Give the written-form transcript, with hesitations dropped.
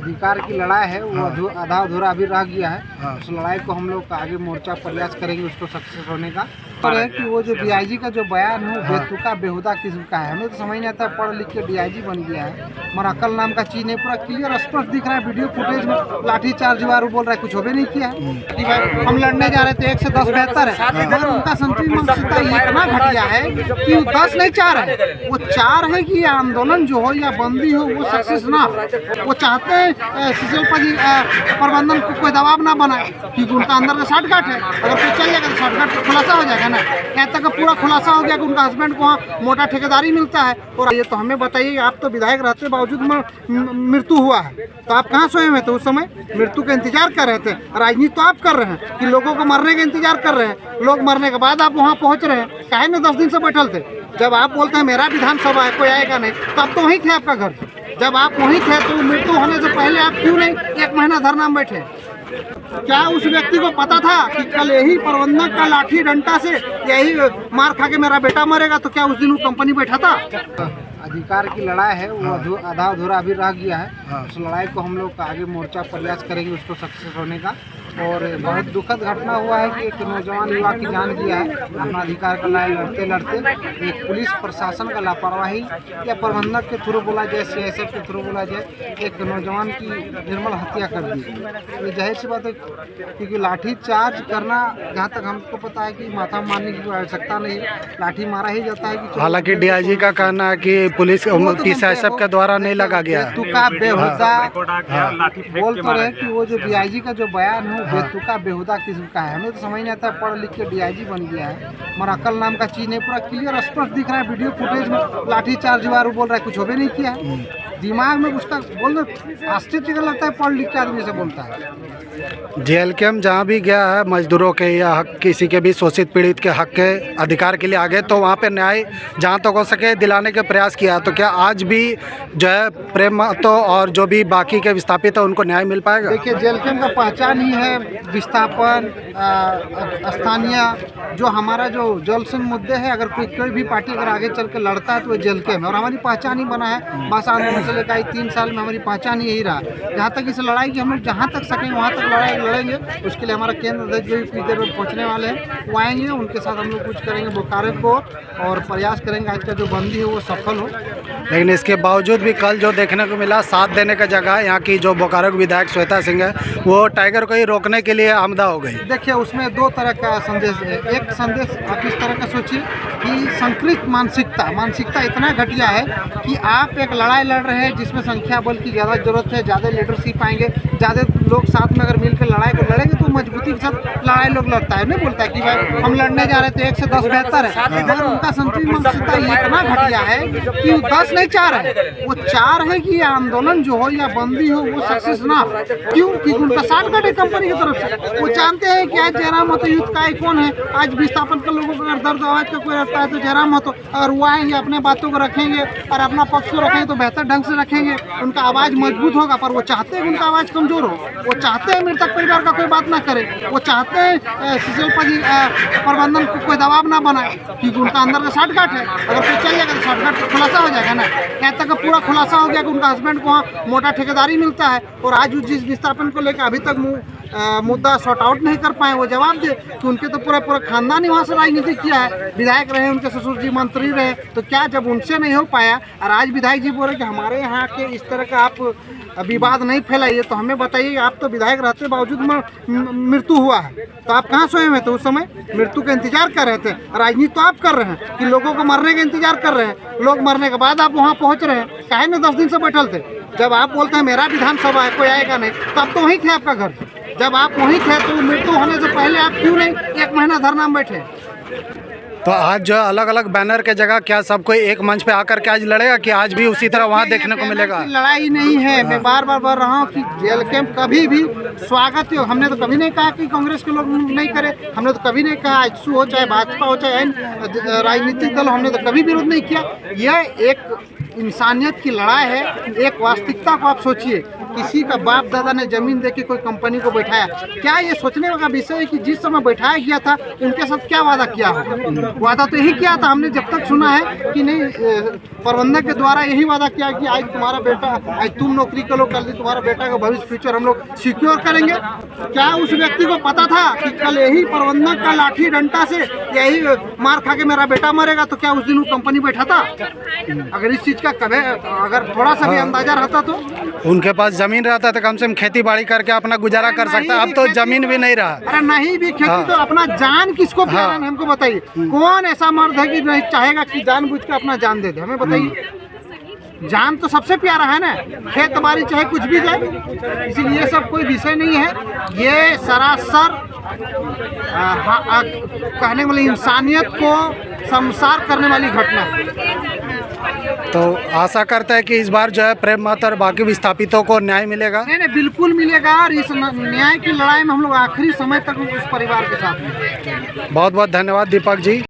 अधिकार की लड़ाई है वो आधा अधूरा अभी रह गया है। हाँ। उस लड़ाई को हम लोग आगे मोर्चा प्रयास करेंगे उसको सक्सेस होने का। पर है कि वो जो डीआईजी का जो बयान है वो बेतुका बेहुदा किस्म का है। हमें तो समझ नहीं आता, पढ़ लिख के डीआईजी बन गया है, मगर अकल नाम का चीज नहीं, पूरा क्लियर स्पष्ट दिख रहा है वीडियो फुटेज में। लाठी चार्ज हुआ, बोल रहा है कुछ भी नहीं किया है। ठीक है, हम लड़ने जा रहे थे 1 से 10 बेहतर है, मगर उनका संतुलन मानसिकता इतना घटिया है कि 10 नहीं 4 है। वो 4 है कि आंदोलन जो हो या बंदी हो वो सक्सेस ना हो। वो चाहते हैं सिसलपा प्रबंधन को कोई दबाव ना बनाए, क्योंकि उनका अंदर का शॉर्टकट है। अगर कोई चल जाएगा तो शॉर्टकट खुलासा हो जाएगा ना। यहाँ तक पूरा खुलासा हो गया कि उनका हस्बैंड को वहाँ मोटा ठेकेदारी मिलता है। और ये तो हमें बताइए, आप तो विधायक रहते बावजूद मृत्यु हुआ है, तो आप कहाँ सोए हुए थे उस समय? मृत्यु का इंतजार कर रहे थे। राजनीति तो आप कर रहे हैं कि लोगों को मरने का इंतजार कर रहे हैं। लोग मरने के बाद आप वहाँ पहुँच रहे हैं। काहे में 10 दिन से बैठल थे? जब आप बोलते हैं मेरा विधानसभा है, कोई आएगा नहीं, तब तो वहीं थे आपका घर। जब आप वहीं थे तो मृत्यु होने से पहले आप क्यों नहीं 1 महीना धरना में बैठे? क्या उस व्यक्ति को पता था कि कल यही प्रबंधक का लाठी डंडा से यही मार खा के मेरा बेटा मरेगा? तो क्या उस दिन वो कंपनी बैठा था? अधिकार की लड़ाई है वो आधा अधूरा अभी रह गया है। उस लड़ाई को हम लोग आगे मोर्चा प्रयास करेंगे उसको सक्सेस होने का। और बहुत दुखद घटना हुआ है कि एक नौजवान युवा की जान गया है अपना अधिकार का लड़ाई लड़ते लड़ते। एक पुलिस प्रशासन का लापरवाही या प्रबंधक के थ्रू बोला जाए, सीएसएफ के थ्रू बोला जाए, एक नौजवान की निर्मल हत्या कर दी। ये जाहिर सी बात है, क्योंकि लाठी चार्ज करना जहाँ तक हमको पता है कि माथा मारने की कोई आवश्यकता नहीं है, लाठी मारा ही जाता है। कि हालांकि डीआईजी का कहना है कि पुलिस सीएसएफ के द्वारा नहीं लगा गया। बेतुका बेहुदा बोल तो रहे कि वो जो डीआईजी का जो बयान है बेतुका बेहुदा किस्म का है। हमें तो समझ नहीं आता, पढ़ लिख के डीआईजी बन गया है, मगर अकल नाम का चीज नहीं, पूरा क्लियर स्पष्ट दिख रहा है वीडियो फुटेज में। लाठी चार्ज हुआ, बोल रहा है कुछ भी नहीं किया है। दिमाग में उसका बोल आश्चर्य का लगता है, पढ़ लिख के आदमी से बोलता है। जेएलकेएम जहाँ भी गया है मजदूरों के या हक, किसी के भी शोषित पीड़ित के हक के अधिकार के लिए आगे, तो वहाँ पे न्याय जहाँ तक हो सके दिलाने के प्रयास किया। तो क्या आज भी जो है प्रेम महतो और जो भी बाकी के विस्थापित है उनको न्याय मिल पाएगा? देखिए, जेएलकेएम का पहचान ही है विस्थापन, स्थानीय जो हमारा जो जलसन मुद्दे है। अगर कोई भी पार्टी अगर आगे चल के लड़ता है तो वो जेएलकेएम है, और हमारी पहचान ही बना है। भाषा आंदोलन से लेकर 3 साल में हमारी पहचान यही रहा। जहाँ तक इस लड़ाई की हम लोग जहाँ तक सकेंगे वहाँ तक लड़ाई लड़ेंगे। उसके लिए हमारा केंद्र अध्यक्ष जो भी कुछ देर में पहुँचने वाले हैं वो आएंगे, उनके साथ हम लोग कुछ करेंगे बोकारो को, और प्रयास करेंगे आज का जो बंदी है वो सफल हो। लेकिन इसके बावजूद भी कल जो देखने को मिला, साथ देने का जगह यहाँ की जो बोकारो विधायक श्वेता सिंह है वो टाइगर को ही रोकने के लिए आमदा हो गई। देखिए, उसमें 2 तरह का संदेश है। एक संदेश आप इस तरह का सोचिए कि संकृत मानसिकता इतना घटिया है कि आप एक लड़ाई लड़ रहे हैं जिसमें संख्या बल की ज़्यादा जरूरत है, ज़्यादा लीडरशिप आएंगे, ज़्यादा लोग साथ में अगर मिलकर लड़ाई को लड़ेंगे तो मजबूती के साथ लड़ाई लोग लड़ता है। नहीं बोलता है कि भाई हम लड़ने जा रहे थे 1 से 10 बेहतर है, मगर उनका संतुलन मानसिकता इतना घटिया है कि 10 नहीं 4 है। वो 4 है कि आंदोलन जो हो या बंदी हो वो सक्सेस ना हो। क्यों? क्योंकि उनका शॉर्टकट है कंपनी की तरफ से। वो जानते हैं कि आज जयराम महतो युद्ध का आइकॉन है। आज विस्थापन के लोगों को अगर दर्द आवाज का कोई रखता है तो जयराम महतो, अगर वो आएंगे अपने बातों को रखेंगे और अपना पक्ष को रखेंगे तो बेहतर ढंग से रखेंगे, उनका आवाज़ मजबूत होगा। पर वो चाहते हैं कि उनका आवाज़ कमजोर हो। वो चाहते हैं मृतक परिवार का कोई बात ना करे। वो चाहते हैं सिसलपा प्रबंधन को कोई दबाव ना बनाए, क्योंकि उनका अंदर का शॉर्टकट है। अगर कोई चल जाएगा तो शॉर्टकट खुलासा हो जाएगा ना। यहाँ तक पूरा खुलासा हो गया कि उनका हस्बैंड को वहाँ मोटा ठेकेदारी मिलता है। और आज जिस विस्थापन को लेकर अभी तक मुद्दा सॉर्ट आउट नहीं कर पाए, वो जवाब दे कि उनके तो पूरा खानदान ही वहाँ से राजनीति किया है। विधायक रहे, उनके ससुर जी मंत्री रहे, तो क्या जब उनसे नहीं हो पाया और आज विधायक जी बोल रहे कि हमारे यहाँ के इस तरह का आप विवाद नहीं फैलाइए, तो हमें बताइए, आप तो विधायक रहते बावजूद मृत्यु हुआ है, तो आप कहाँ सोए हुए थे उस समय? मृत्यु का इंतजार कर रहे थे। राजनीति तो आप कर रहे हैं कि लोगों को मरने का इंतजार कर रहे हैं। लोग मरने के बाद आप वहाँ पहुँच रहे हैं। काहे में 10 दिन से बैठल थे? जब आप बोलते हैं मेरा विधानसभा है, कोई आएगा नहीं, तब तो वहीं थे आपका घर। जब आप वहीं थे तो मृत्यु होने से पहले आप क्यों नहीं 1 महीना धरना में बैठे? तो आज जो अलग अलग बैनर के जगह क्या सब कोई एक मंच पे आकर के आज लड़ेगा कि आज भी उसी तरह वहाँ देखने को मिलेगा? लड़ाई नहीं है। मैं बार बार बोल रहा हूँ कि जेएलकेएम कभी भी स्वागत हो। हमने तो कभी नहीं कहा कि कांग्रेस के लोग नहीं करे। हमने तो कभी नहीं कहा आजसू हो चाहे भाजपा हो चाहे राजनीतिक दल, हमने तो कभी विरोध नहीं किया। यह एक इंसानियत की लड़ाई है। एक वास्तविकता को आप सोचिए किसी का बाप दादा ने जमीन दे के कोई कंपनी को बैठाया, क्या ये सोचने का विषय है कि जिस समय बैठाया गया था उनके साथ क्या वादा किया होगा? वादा तो यही किया था हमने जब तक सुना है कि नहीं, प्रबंधक के द्वारा यही वादा किया कि आज तुम्हारा बेटा, आज तुम नौकरी करो, कल दिन तुम्हारा बेटा का भविष्य फ्यूचर हम लोग सिक्योर करेंगे। क्या उस व्यक्ति को पता था कि कल यही प्रबंधक का लाठी डंडा से यही मार खा के मेरा बेटा मरेगा? तो क्या उस दिन वो कंपनी बैठा था? अगर इस चीज का कभी अगर थोड़ा सा भी अंदाजा रहता तो उनके पास जमीन रहता तो कम से कम खेती बाड़ी करके अपना गुजारा कर सकता, अब तो जमीन भी नहीं रहा। अरे नहीं भी खेती तो अपना जान किसको प्यारा है हमको बताइए? कौन ऐसा मर्द है कि नहीं चाहेगा कि जानबूझ के अपना जान दे दे? हमें बताइए। जान तो सबसे प्यारा है ना, खेत बाड़ी चाहे कुछ भी जाए, इसीलिए ये सब कोई विषय नहीं है। ये सरासर कहने वाली इंसानियत को शर्मसार करने वाली घटना है। तो आशा करते हैं कि इस बार जो है प्रेम महतो और बाकी विस्थापितों को न्याय मिलेगा। नहीं बिल्कुल मिलेगा, और इस न्याय की लड़ाई में हम लोग आखिरी समय तक उस परिवार के साथ हैं। बहुत बहुत धन्यवाद दीपक जी।